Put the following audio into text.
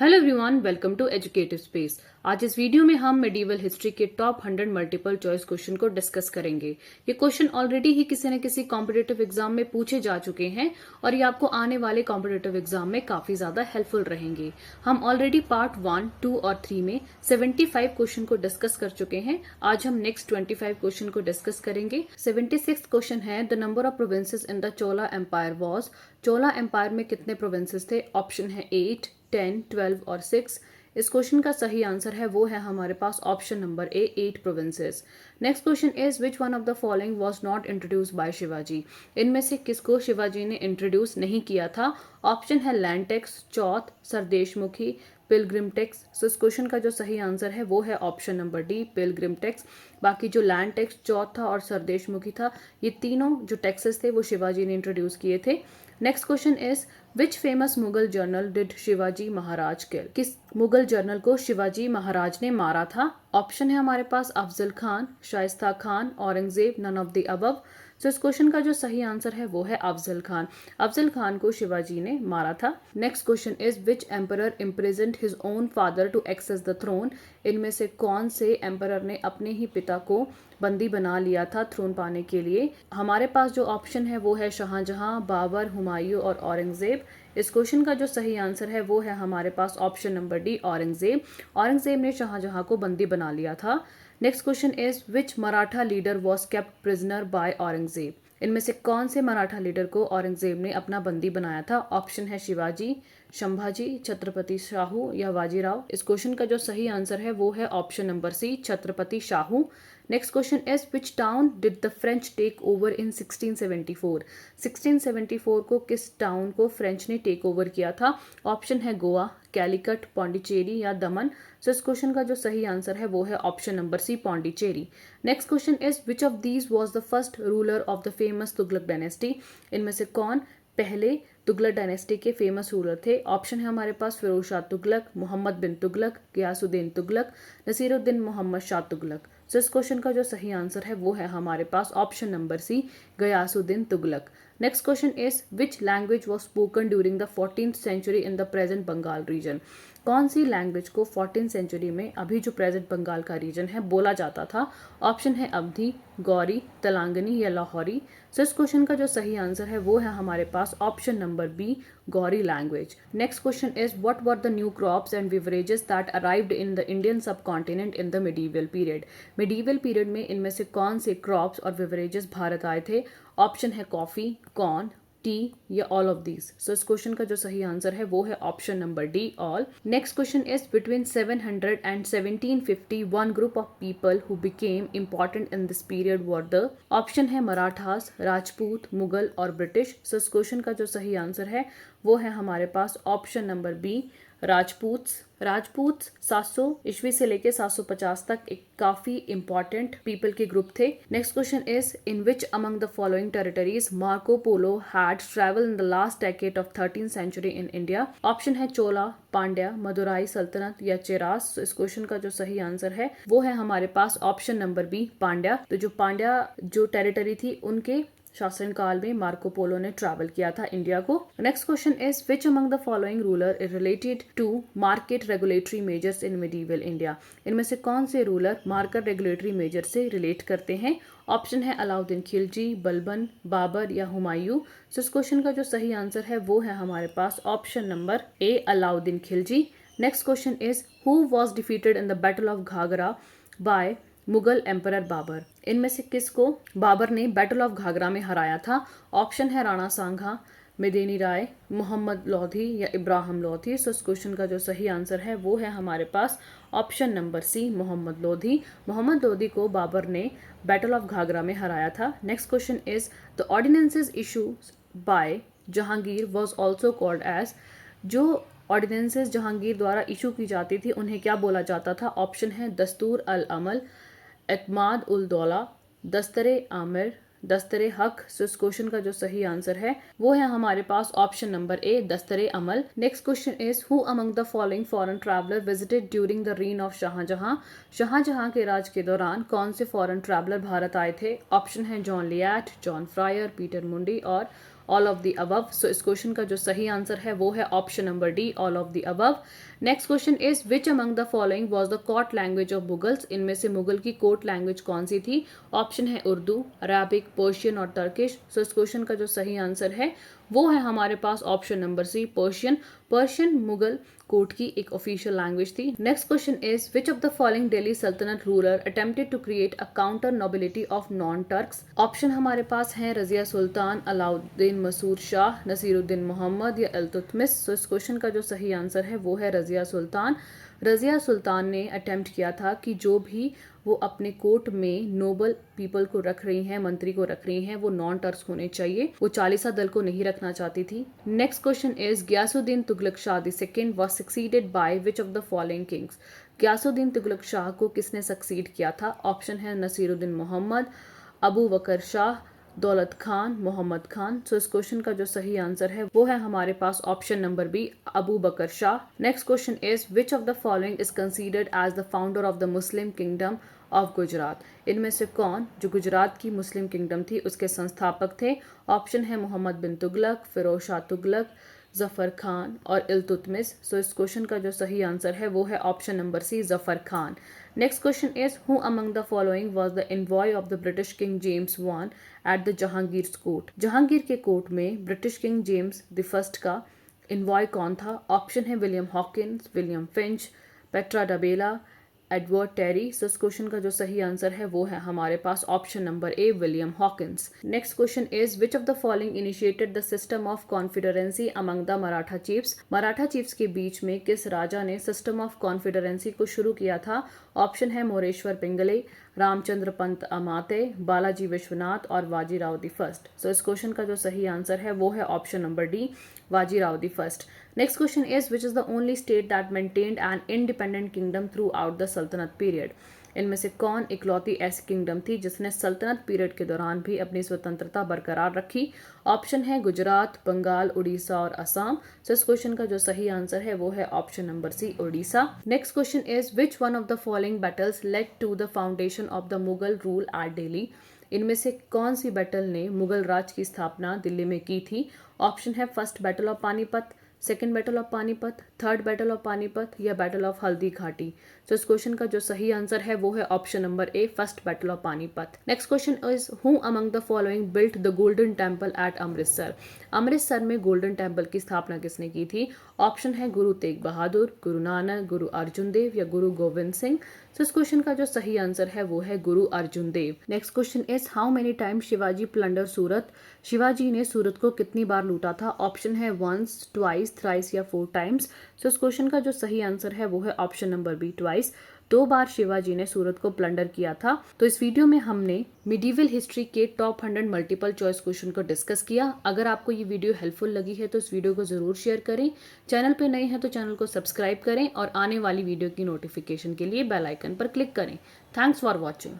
Hello everyone, welcome to Educative Space. आज इस video में हम मेडिवल हिस्ट्री के टॉप 100 मल्टीपल चॉइस क्वेश्चन को डिस्कस करेंगे। ये क्वेश्चन ऑलरेडी ही किसी न किसी कॉम्पिटेटिव एग्जाम में पूछे जा चुके हैं और ये आपको आने वाले कॉम्पिटेटिव एग्जाम में काफी ज्यादा हेल्पफुल रहेंगे। हम ऑलरेडी पार्ट 1, 2 और 3 में 75 क्वेश्चन को डिस्कस कर चुके हैं। आज हम नेक्स्ट 25 क्वेश्चन को डिस्कस करेंगे। 76 क्वेश्चन है, the number of provinces in the Chola empire was. Chola empire में कितने प्रोविंसेस थे? ऑप्शन है 8, 10, 12 और 6। इस क्वेश्चन का सही आंसर है वो है हमारे पास option number A, 8 provinces. Next question is which one of the following was not introduce by Shivaji. इनमें से किसको शिवाजी ने इंट्रोड्यूस नहीं किया था? ऑप्शन है लैंड टैक्स, चौथ, सरदेशमुखी, पिलग्रिम टैक्स। सो इस क्वेश्चन का जो सही आंसर है वो है option number D, Pilgrim tax. बाकी जो लैंड टैक्स, चौथ था और सरदेशमुखी था, ये तीनों जो टैक्सेस थे वो शिवाजी ने इंट्रोड्यूस किए थे। Next question is which famous Mughal general did Shivaji Maharaj kill. किस मुगल जनरल को शिवाजी महाराज ने मारा था? ऑप्शन है हमारे पास Afzal Khan, Shaista Khan, Aurangzeb, none of the above. सो इस क्वेश्चन का जो सही आंसर है वो है अफजल खान। अफजल खान को शिवाजी ने मारा था। Next question is which emperor imprisoned his own father to access the throne. इनमें से कौन से एम्परर ने अपने ही पिता को बंदी बना लिया था थ्रोन पाने के लिए? हमारे पास जो ऑप्शन है वो है शाहजहां, बाबर, हुमायूं और औरंगजेब। इस क्वेश्चन का जो सही आंसर है वो है हमारे पास option number D, Aurangzeb. Aurangzeb ने शाहजहां को बंदी बना लिया था। Next question is which Maratha leader was kept prisoner by Aurangzeb. इनमें से कौन से मराठा लीडर को औरंगजेब ने अपना बंदी बनाया था? ऑप्शन है शिवाजी, संभाजी, छत्रपति शाहू या बाजीराव। इस क्वेश्चन का जो सही आंसर है वो है option number C, Chhatrapati Shahu. Next question is which town did the French take over in 1674। 1674 को किस टाउन को फ्रेंच ने टेक ओवर किया था? ऑप्शन है गोवा, कैलिकट, पौंडीचेरी या दमन। सो इस क्वेश्चन का जो सही आंसर है वो है option number C, Pondicherry. Next question is which of these was the first ruler of the famous Tughlaq dynasty. इनमें से कौन पहले तुगलक डायनेस्टी के फेमस रूलर थे? ऑप्शन है हमारे पास फिरोज शाह तुगलक, मोहम्मद बिन तुगलक, गियासुद्दीन तुगलक, नसीरुद्दीन मोहम्मद शाह तुगलक। सो इस क्वेश्चन का जो सही आंसर है वो है हमारे पास option number C, Ghiyasuddin Tughlaq. Next question is which language was spoken during the 14th century in the present Bengal region. कौन सी लैंग्वेज को 14th सेंचुरी में अभी जो प्रेजेंट बंगाल का रीजन है बोला जाता था? ऑप्शन है अवधी, गौरी, तेलंगानी या लाहौरी। सो इस क्वेश्चन का जो सही आंसर है वो है हमारे पास option number B, Gauri language. Next question is what were the new crops and beverages that arrived in the Indian subcontinent in the medieval period. Medieval period में इनमें से कौन से क्रॉप्स और बिवरेजेस भारत आए थे? ऑप्शन है कॉफी, कॉर्न, टी या ऑल ऑफ दीज। सो इस क्वेश्चन का जो सही आंसर है वो है option number D, all. Next question is between 700 and 1750 one group of people who became important in this period were the. Option है मराठास, राजपूत, मुगल और ब्रिटिश। सो इस क्वेश्चन का जो सही आंसर है वो है हमारे पास option number B, Rajputs. Rajput 700 ईस्वी से लेके 750 तक एक काफी इंपॉर्टेंट पीपल के ग्रुप थे। Next question is in which among the following territories Marco Polo had travel in the last decade of 13th century in India. Option है चोला, पांड्या, मदुराई सल्तनत या चेरास। इस क्वेश्चन का जो सही आंसर है वो है हमारे पास ऑप्शन नंबर बी, पांड्या। तो जो पांड्या जो टेरिटरी थी उनके शासन काल में मार्को पोलो ने ट्रैवल किया था इंडिया को। Next question is which among the following ruler is related to market regulatory measures in medieval India. इनमें से कौन से रूलर मार्केट रेगुलेटरी मेजर से रिलेट करते हैं? ऑप्शन है अलाउद्दीन खिलजी, बलबन, बाबर या हुमायूं। सो इस क्वेश्चन का जो सही आंसर है वो है हमारे पास option number A, Alauddin Khilji. Next question is who was defeated in the battle of Ghaghra by Mughal emperor Babur. इनमें से किसको बाबर ने बैटल ऑफ घाघरा में हराया था? ऑप्शन है राणा सांघा, मेदिनी राय, मोहम्मद लोधी या इब्राहिम लोधी। सो इस क्वेश्चन का जो सही आंसर है वो है हमारे पास option number C, Mohammad Lodhi. Mohammad Lodhi को बाबर ने बैटल ऑफ घाघरा में हराया था। Next question is the ordinances issues by Jahangir was also called as. जो ऑर्डिनेंसेस जहांगीर द्वारा इशू की जाती थी उन्हें क्या बोला जाता था? ऑप्शन है दस्तूर अल अमल, एतमाद उल दौला, दस्तरे आमिर, दस्तरे हक। सो इस क्वेश्चन का जो सही आंसर है वो है हमारे पास option number A, Dastare Amal. Next question is who among the following foreign traveller visited during the reign of Shahjahan. Shahjahan के राज के दौरान कौन से फॉरेन ट्रैवलर भारत आए थे? ऑप्शन है जॉन लियाट, जॉन फ्रायर, पीटर मुंडी और ऑल ऑफ द अबव। सो इस क्वेश्चन का जो सही आंसर है वो है option number D, all of the above. Next question is which among the following was the court language of Mughals. इनमें से मुगल की कोर्ट लैंग्वेज कौन सी थी। ऑप्शन है उर्दू, अराबिक, पर्शियन और टर्किश। सो इस क्वेश्चन का जो सही आंसर है वो है हमारे पास option number C, Persian. Persian Mughal court की एक ऑफिशियल लैंग्वेज थी। Next question is which of the following Delhi Sultanat ruler attempted to create a counter nobility of non Turks. Option हमारे पास हैं रजिया सुल्तान, अलाउद्दीन मसूद शाह, नसीरुद्दीन मोहम्मद या इल्तुतमिश। सो इस क्वेश्चन का जो सही आंसर है वो है रजिया सुल्तान। रजिया सुल्तान ने अटेम्प्ट किया था कि जो भी वो अपने कोर्ट में नोबल पीपल को रख रही हैं, मंत्री को रख रही हैं, वो नॉन टर्क्स होने चाहिए। वो चालीसा दल को नहीं रखना चाहती थी। Next question is Ghiyasuddin Tughlaq Shah the second was succeeded by which of the following kings. Ghiyasuddin Tughlaq Shah को किसने सक्सीड किया था। ऑप्शन है नसीरुद्दीन मोहम्मद, अबू बकर शाह, दौलत खान, मोहम्मद खान। सो इस क्वेश्चन का जो सही आंसर है वो है हमारे पास option number B, Abu Bakr Shah. Next question is which of the following is considered as the founder of the Muslim kingdom of Gujarat. इनमें से कौन जो गुजरात की मुस्लिम किंगडम थी उसके संस्थापक थे। ऑप्शन है मोहम्मद बिन तुगलक, फिरोज शाह तुगलक, जफर खान और इल्तुतमिश। सो इस क्वेश्चन का जो सही आंसर है वो है option number C, Zafar Khan. Next question is who among the following was the envoy of the British king James one at the Jahangir court. Jahangir के कोर्ट में British king James the first का एनवॉय कौन था। ऑप्शन है William Hawkins, William Finch, पेट्रा डबेला, Edward Terry. So इस क्वेश्चन का जो सही आंसर है वो है हमारे पास option number A, William Hawkins. Next question is which of the following initiated the system of confederacy among the Maratha chiefs. Maratha chiefs के बीच में किस राजा ने सिस्टम ऑफ कॉन्फेडरेंसी को शुरू किया था। ऑप्शन है मोरेश्वर पिंगले, रामचंद्र पंत अमाते, बालाजी विश्वनाथ और वाजीराव द फर्स्ट। सो इस क्वेश्चन का जो सही आंसर है वो है option number D, Bajirao the first. Next question is which is the only state that maintained an independent kingdom through out the सल्तनत पीरियड। इनमें से कौन इकलौती ऐसी किंगडम थी जिसने सल्तनत पीरियड के दौरान भी अपनी स्वतंत्रता बरकरार रखी। ऑप्शन है गुजरात, बंगाल, उड़ीसा और असम। सो इस क्वेश्चन का जो सही आंसर है वो है option number C, Orissa. Next question is which one of the following battles led to the foundation of the Mughal rule at Delhi. इनमें से कौन सी बैटल ने मुगल राज की स्थापना दिल्ली में की थी। ऑप्शन है first battle of Panipat, second battle of Panipat, third battle of Panipat या बैटल ऑफ हल्दी घाटी। तो इस क्वेश्चन का जो सही आंसर है वो है option number A, first battle of Panipat. Next question is who among the following built the golden temple at Amritsar. Amritsar में गोल्डन टेम्पल की स्थापना किसने की थी। ऑप्शन है गुरु तेग बहादुर, गुरु नानक, गुरु अर्जुन देव या गुरु गोविंद सिंह। तो इस क्वेश्चन का जो सही आंसर है वो है Guru Arjun Dev. Next question is how many times Shivaji plunder Surat. Shivaji ने सूरत को कितनी बार लूटा था। ऑप्शन है वंस, ट्वाइस, थ्राइस या 4 टाइम्स। सो इस क्वेश्चन का जो सही आंसर है वो है ऑप्शन नंबर बी, ट्वाइस। 2 बार शिवाजी ने सूरत को प्लंडर किया था। तो इस वीडियो में हमने मिडीवल हिस्ट्री के टॉप 100 मल्टीपल चॉइस क्वेश्चन को डिस्कस किया। अगर आपको ये वीडियो हेल्पफुल लगी है तो इस वीडियो को जरूर शेयर करें। चैनल पे नए हैं तो चैनल को सब्सक्राइब करें और आने वाली वीडियो की नोटिफिकेशन के लिए बेल आइकन पर क्लिक करें। Thanks for watching.